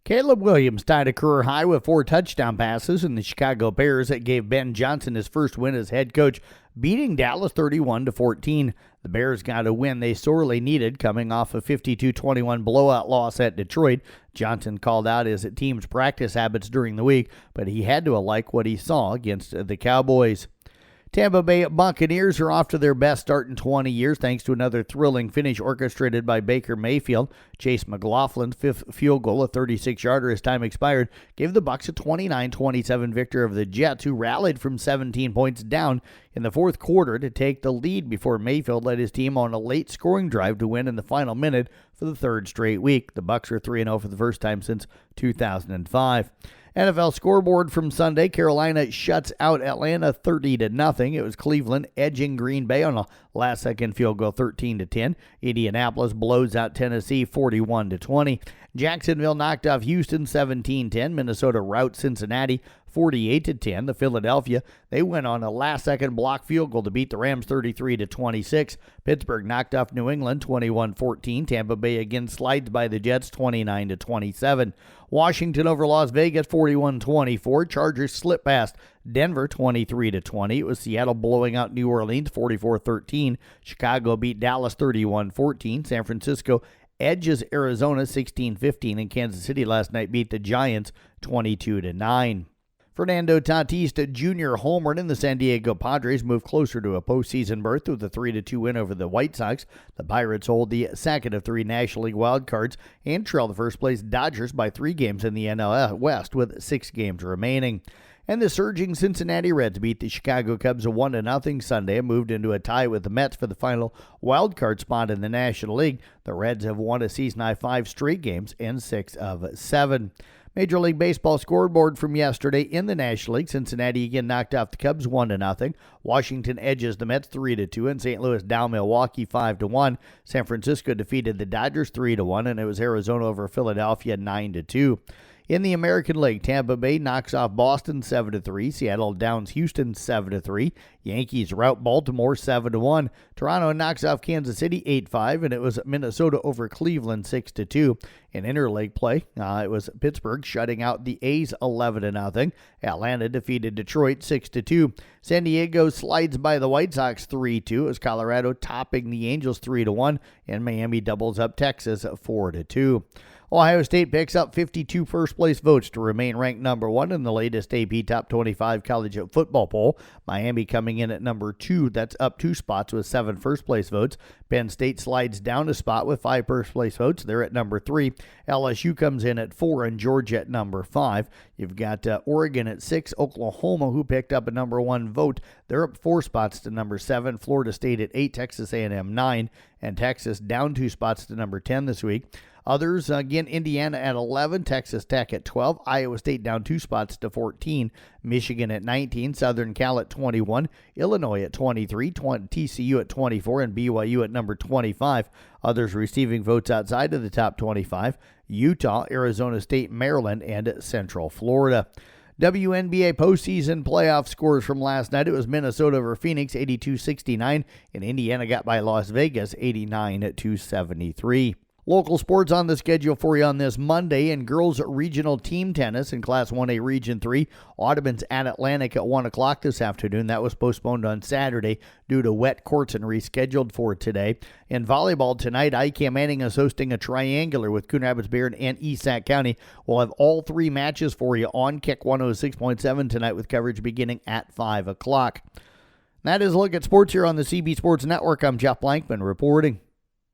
Caleb Williams tied a career high with 4 touchdown passes in the Chicago Bears that gave Ben Johnson his first win as head coach, beating Dallas 31-14. The Bears got a win they sorely needed, coming off a 52-21 blowout loss at Detroit. Johnson called out his team's practice habits during the week, but he had to like what he saw against the Cowboys. Tampa Bay Buccaneers are off to their best start in 20 years thanks to another thrilling finish orchestrated by Baker Mayfield. Chase McLaughlin's 5th field goal, a 36-yarder as time expired, gave the Bucs a 29-27 victory over the Jets, who rallied from 17 points down in the fourth quarter to take the lead before Mayfield led his team on a late scoring drive to win in the final minute for the third straight week. The Bucs are 3-0 for the first time since 2005. NFL scoreboard from Sunday. Carolina shuts out Atlanta 30-0. It was Cleveland edging Green Bay on a last-second field goal 13-10. Indianapolis blows out Tennessee 41-20. Jacksonville knocked off Houston 17-10. Minnesota routs Cincinnati 48-10. The Philadelphia, they went on a last-second block field goal to beat the Rams 33-26. Pittsburgh knocked off New England 21-14. Tampa Bay again slides by the Jets 29-27. Washington over Las Vegas 41-24. Chargers slip past Denver 23-20. It was Seattle blowing out New Orleans 44-13. Chicago beat Dallas 31-14. San Francisco edges Arizona 16-15, and Kansas City last night beat the Giants 22-9. Fernando Tatis Jr. homered, and the San Diego Padres move closer to a postseason berth with a 3-2 win over the White Sox. The Pirates hold the second of 3 National League wildcards and trail the first-place Dodgers by 3 games in the NL West with 6 games remaining. And the surging Cincinnati Reds beat the Chicago Cubs 1-0 Sunday and moved into a tie with the Mets for the final wildcard spot in the National League. The Reds have won a season-high 5 straight games and 6 of 7. Major League Baseball scoreboard from yesterday in the National League. Cincinnati again knocked off the Cubs 1-0. Washington edges the Mets 3-2, and St. Louis down Milwaukee 5-1. San Francisco defeated the Dodgers 3-1, and it was Arizona over Philadelphia 9-2. In the American League, Tampa Bay knocks off Boston 7-3. Seattle downs Houston 7-3. Yankees rout Baltimore 7-1. Toronto knocks off Kansas City 8-5, and it was Minnesota over Cleveland 6-2. In interleague play, it was Pittsburgh shutting out the A's 11-0. Atlanta defeated Detroit 6-2. San Diego slides by the White Sox 3-2 as Colorado topping the Angels 3-1, and Miami doubles up Texas 4-2. Ohio State picks up 52 first-place votes to remain ranked number 1 in the latest AP Top 25 college football poll. Miami coming in at number 2. That's up 2 spots with 7 first-place votes. Penn State slides down a spot with 5 first-place votes. They're at number 3. LSU comes in at 4 and Georgia at number 5. You've got Oregon at 6. Oklahoma, who picked up a number 1 vote, they're up 4 spots to number 7. Florida State at 8. Texas A&M 9. And Texas down 2 spots to number 10 this week. Others, again, Indiana at 11, Texas Tech at 12, Iowa State down 2 spots to 14, Michigan at 19, Southern Cal at 21, Illinois at 23, TCU at 24, and BYU at number 25. Others receiving votes outside of the top 25, Utah, Arizona State, Maryland, and Central Florida. WNBA postseason playoff scores from last night. It was Minnesota over Phoenix, 82-69, and Indiana got by Las Vegas, 89-73. Local sports on the schedule for you on this Monday. In girls regional team tennis in Class 1A Region 3, Audubon's at Atlantic at 1 o'clock this afternoon. That was postponed on Saturday due to wet courts and rescheduled for today. In volleyball tonight, ICAM Manning is hosting a triangular with Coon Rapids Bayard and East Sac County. We'll have all 3 matches for you on Kick 106.7 tonight with coverage beginning at 5 o'clock. That is a look at sports here on the CB Sports Network. I'm Jeff Blankman reporting.